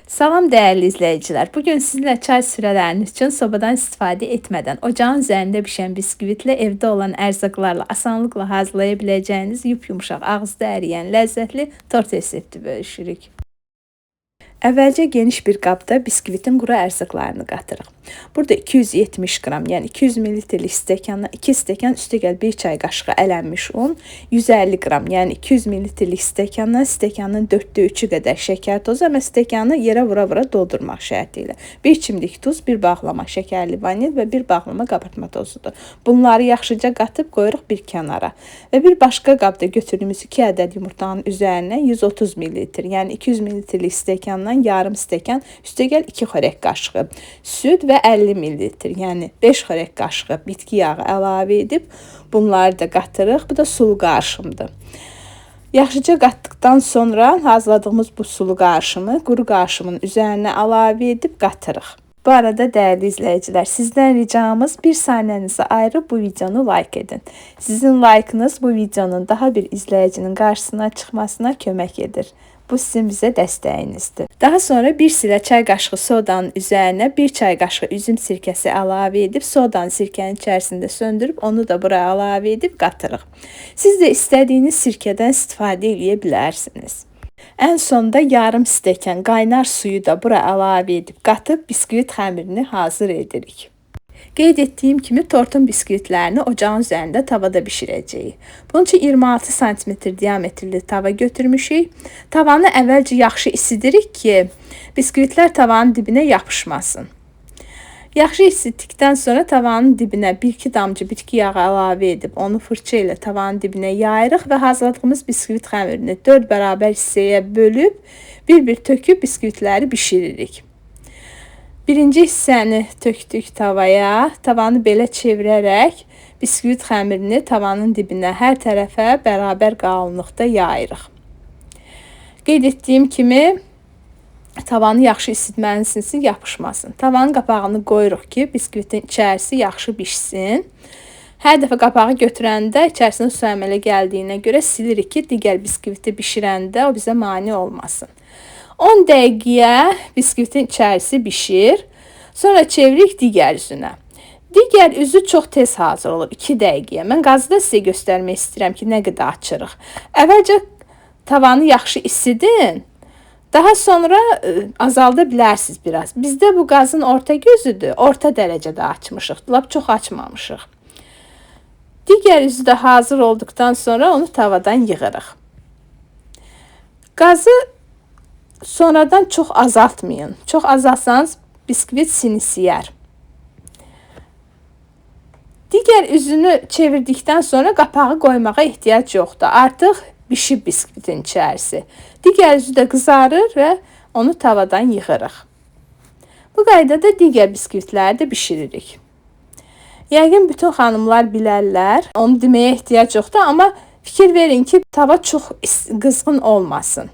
Salam dəyərli izləyicilər. Bugün sizinlə çay sürələriniz üçün sobadan istifadə etmədən ocağın üzərində bişən biskvitlə evdə olan ərzaqlarla asanlıqla hazırlaya biləcəyiniz yumuşaq, ağızda əriyən, ləzzətli tort resepti bölüşürük. Əvvəlcə geniş bir qabda biskvitin quru ərzaqlarını qatırıq. Burada 270 qram, yəni 200 ml stəkandan 2 stəkan üstəgəl 1 çay qaşığı ələnmiş un, 150 qram, yəni 200 ml stəkandan stəkanın 4/3-ü qədər şəkər tozu və stəkanı yerə vura-vura doldurmaq şərti ilə 1 çimdik duz, 1 bağlama şəkərli vanil və 1 bağlama qabartma tozudur. Bunları yaxşıca qatıb qoyuruq bir kənara və bir başqa qabda götürdüyümüz 2 ədəd yumurtanın üzərinə 130 ml, yəni 200 ml stəkandan yarım stəkan, üstəgəl 2 xörək qaşığı süd və 50 ml, yəni 5 xörək qaşığı bitki yağı əlavə edib bunları da qatırıq. Bu da sulu qarışımdır. Yaxşıca qatdıqdan sonra hazırladığımız bu sulu qarışımı quru qarışımın üzərinə əlavə edib qatırıq. Bu arada dəyərli izləyicilər, sizdən ricamız bir saniyənizi ayırıb bu videonu like edin. Sizin like'ınız bu videonun daha bir izləyicinin qarşısına çıxmasına kömək edir. Bu sizin bizə dəstəyinizdir. Daha sonra 1 silə çay qaşığı sodanın üzərinə 1 çay qaşığı üzüm sirkəsi əlavə edib sodanı sirkənin içərisində söndürüb onu da buraya əlavə edib qatırıq. Siz də istədiyiniz sirkədən istifadə edə bilərsiniz. Ən sonda yarım stəkan qaynar suyu da bura əlavə edib qatıb biskvit xəmirini hazır edirik. Qeyd etdiyim kimi tortun biskvitlərini ocağın üzərində tavada bişirəcəyik. Bunun üçün 26 sm diametrli tava götürmüşük. Tavanı əvvəlcə yaxşı isidirik ki, biskvitlər tavanın dibinə yapışmasın. Yaxşı isitdikdən sonra tavanın dibinə 1-2 damcı bitki yağı əlavə edib onu fırça ilə tavanın dibinə yayırıq və hazırladığımız biskvit xəmirini 4 bərabər hissəyə bölüb bir-bir töküb biskvitləri bişiririk. Birinci hissəni tökdük tavaya, tavanı belə çevirərək biskvit xəmirini tavanın dibinə hər tərəfə bərabər qalınlıqda yayırıq. Qeyd etdiyim kimi tavanı yaxşı isitməlisiniz ki, yapışmasın. Tavanın qapağını qoyuruq ki, biskvitin içərisi yaxşı bişsin. Hər dəfə qapağı götürəndə içərisinə su əmələ gəldiyinə görə silirik ki, digər biskviti bişirəndə o bizə mane olmasın. 10 dəqiqəyə biskvitin içərisi bişir. Sonra çeviririk digər üzünə. Digər üzü çox tez hazır olur, 2 dəqiqəyə. Mən qazıda sizə göstərmək istəyirəm ki, nə qədər açırıq. Əvvəlcə tavanı yaxşı isidin. Daha sonra azalda bilərsiniz biraz. Bizdə bu qazın orta gözüdür. Orta dərəcədə açmışıq. Lap çox açmamışıq. Digər üzü də hazır olduqdan sonra onu tavadan yığırıq. Qazı sonradan çox azaltmayın. Çox azaltsanız biskvit sinisiyər. Digər üzünü çevirdikdən sonra qapağı qoymağa ehtiyac yoxdur. Artıq bişib biskvitin içərisi. Digər üzü də qızarır və onu tavadan yığırıq. Bu qaydada digər biskvitləri də bişiririk. Yəqin bütün xanımlar bilərlər. Onu deməyə ehtiyac yoxdur, amma fikir verin ki, tava çox qızğın olmasın.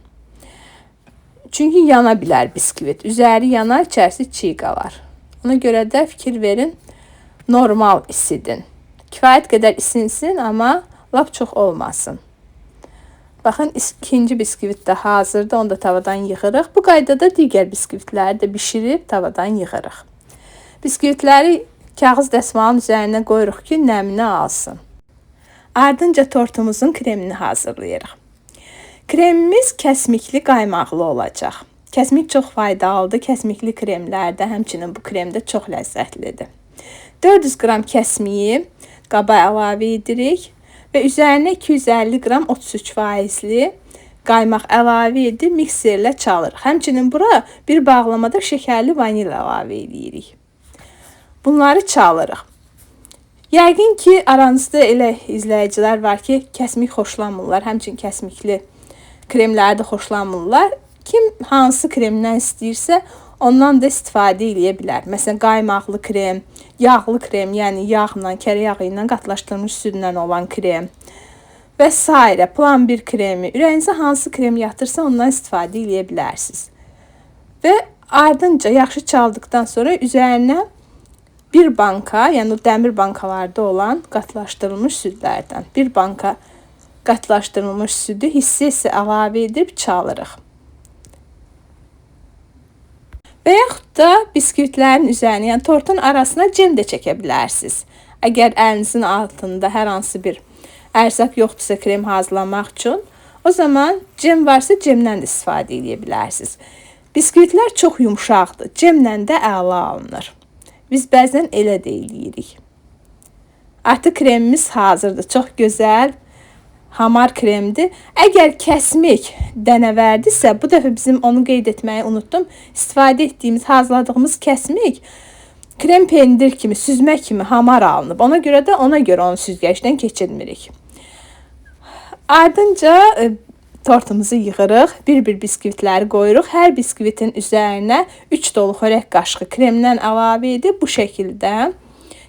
Çünki yana bilər biskvit. Üzəri yanar, içərisi çiğ qalar. Ona görə də fikir verin, normal isidin. Kifayət qədər isinsin, amma lap çox olmasın. Baxın, ikinci biskvit də hazırdır. Onu da tavadan yığırıq. Bu qaydada digər biskvitləri də bişirib tavadan yığırıq. Biskvitləri kağız dəsmalın üzərinə qoyuruq ki, nəmini alsın. Ardınca tortumuzun kremini hazırlayırıq. Kremimiz kəsmikli qaymaqlı olacaq. Kəsmik çox faydalıdır. Kəsmikli kremlərdə, həmçinin bu krem də çox ləzzətlidir. 400 qram kəsmiyi qaba əlavə edirik və üzərinə 250 qram 33%li qaymaq əlavə edib mikserlə çalırıq. Həmçinin bura bir bağlamada şəkərli vanil əlavə edirik. Bunları çalırıq. Yəqin ki, aranızda elə izləyicilər var ki, kəsmik xoşlamırlar, həmçinin kəsmikli kremləri də xoşlamırlar. Kim hansı kremdən istəyirsə, ondan da istifadə edə bilər. Məsələn, qaymaqlı krem, yağlı krem, yəni yağla, kərə yağı ilə qatlaşdırılmış südlə olan krem və s. Plan bir kremi, ürəyinizə hansı krem yatırsa ondan istifadə edə bilərsiniz. Və ardınca yaxşı çaldıqdan sonra üzərinə bir banka, yəni dəmir bankalarda olan qatlaşdırılmış südlərdən bir banka qatlaşdırılmış südü hissə-hissə əlavə edib çalırıq. Və yaxud da biskvitlərin üzərinə, yəni tortun arasına cem də çəkə bilərsiniz. Əgər əlinizin altında hər hansı bir ərzaq yoxdursa krem hazırlamaq üçün, o zaman cem varsa cemdən də istifadə edə bilərsiniz. Biskvitlər çox yumşaqdır, cemlə də əla alınır. Biz bəzən elə də eləyirik. Artıq kremimiz hazırdır, çox gözəl, hamar kremdir. Əgər kəsmik dənəvərdirsə, bu dəfə bizim onu qeyd etməyi unutdum. İstifadə etdiyimiz, hazırladığımız kəsmik krem pendir kimi, süzmə kimi hamar alınıb. Ona görə də onu süzgəcdən keçirmirik. Ardınca tortumuzu yığırıq, bir-bir biskvitləri qoyuruq. Hər biskvitin üzərinə 3 dolu xörək qaşığı kremdən əlavə edib bu şəkildə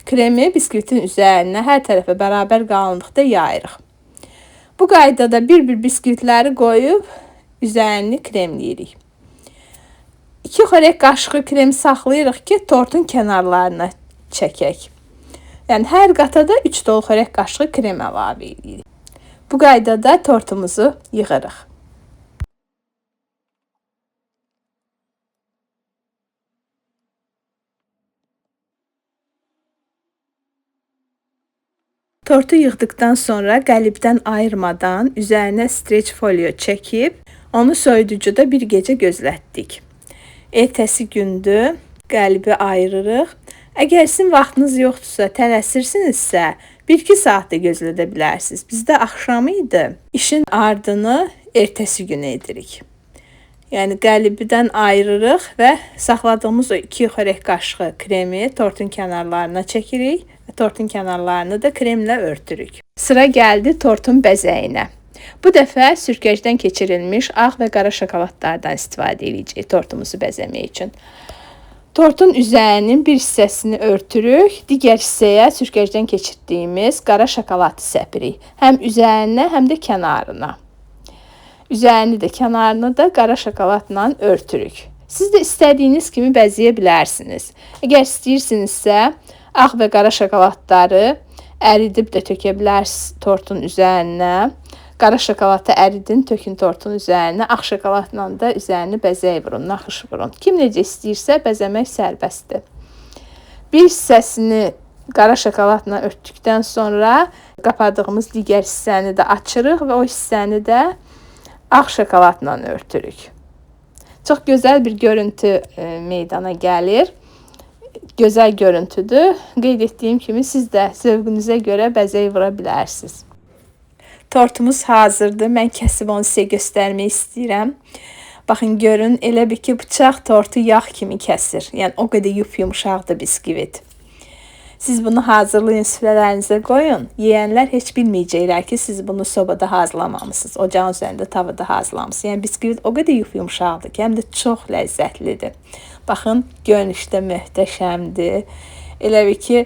kremi biskvitin üzərinə hər tərəfə bərabər qalınlıqda yayırıq. Bu qaydada bir-bir biskvitləri qoyub üzərini kremləyirik. 2 xörək qaşığı krem saxlayırıq ki, tortun kənarlarına çəkək. Yəni hər qatada 3 dolu xörək qaşığı krem əlavə edirik. Bu qaydada tortumuzu yığırıq. Tortu yığdıqdan sonra qəlibdən ayırmadan üzərinə streç folyo çəkib onu soyuducuda bir gecə gözlətdik. Ertəsi gündür qəlibi ayırırıq. Əgər sizin vaxtınız yoxdursa, tələsirsinizsə 1-2 saat da gözlədə bilərsiniz. Bizdə axşam idi. İşin ardını ertəsi günə edirik. Yəni qəlibidən ayırırıq və saxladığımız o 2 xörək qaşığı kremi tortun kənarlarına çəkirik və tortun kənarlarını da kremlə örtürük. Sıra gəldi tortun bəzəyinə. Bu dəfə sürkəcdən keçirilmiş ağ və qara şokoladlardan istifadə edəcəyik tortumuzu bəzəmək üçün. Tortun üzərinin bir hissəsini örtürük, digər hissəyə sürkəcdən keçirdiyimiz qara şokoladı səpirik. Həm üzərinə, həm də kənarına. Üzərini də, kənarını da qara şokoladla örtürük. Siz də istədiyiniz kimi bəzəyə bilərsiniz. Əgər istəyirsinizsə, ağ və qara şokoladları əridib də tökə bilərsiniz tortun üzərinə. Qara şokoladı əridin, tökün tortun üzərinə, ağ şokoladla da üzərini bəzəyə vurun, naxış vurun. Kim necə istəyirsə bəzəmək sərbəstdir. Bir hissəsini qara şokoladla örtdükdən sonra qapadığımız digər hissəni də açırıq və o hissəni də ağ şokoladla örtürük. Çox gözəl bir görüntü meydana gəlir. Gözəl görüntüdür. Qeyd etdiyim kimi siz də zövqünüzə görə bəzəyə vura bilərsiniz. Tortumuz hazırdır. Mən kəsib onu sizə göstərmək istəyirəm. Baxın, görün, elə bir ki, bıçaq tortu yağ kimi kəsir. Yəni, o qədər yumşaqdır biskvit. Siz bunu hazırlayın, süfrələrinizə qoyun. Yeyənlər heç bilməyəcəklər ki, siz bunu sobada hazırlamamışsınız. Ocağın üzərində, tavada hazırlamışsınız. Yəni, biskvit o qədər yumşaqdır ki, həm də çox ləzzətlidir. Baxın, görünüşdə möhtəşəmdir. Elə bir ki,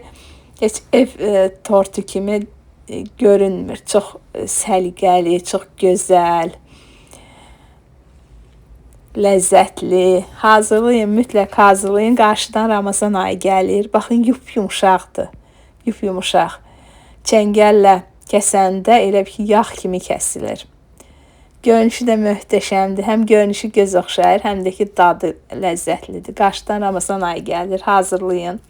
heç ev tortu kimi görünmür. Çox səliqəli, çox gözəl, ləzzətli. Hazırlayın, mütləq hazırlayın. Qarşıdan Ramazan ayı gəlir. Baxın, yumşaqdır. Yumşaq. Çəngəllə kəsəndə elə bir ki, yağ kimi kəsilir. Görünüşü də möhtəşəmdir. Həm görünüşü göz oxşayır, həm də ki, dadı ləzzətlidir. Qarşıdan Ramazan ayı gəlir. Hazırlayın.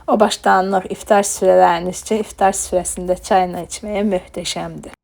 O başdanlıq iftar süfrələriniz üçün iftar süfrəsində çayla içməyə möhtəşəmdir.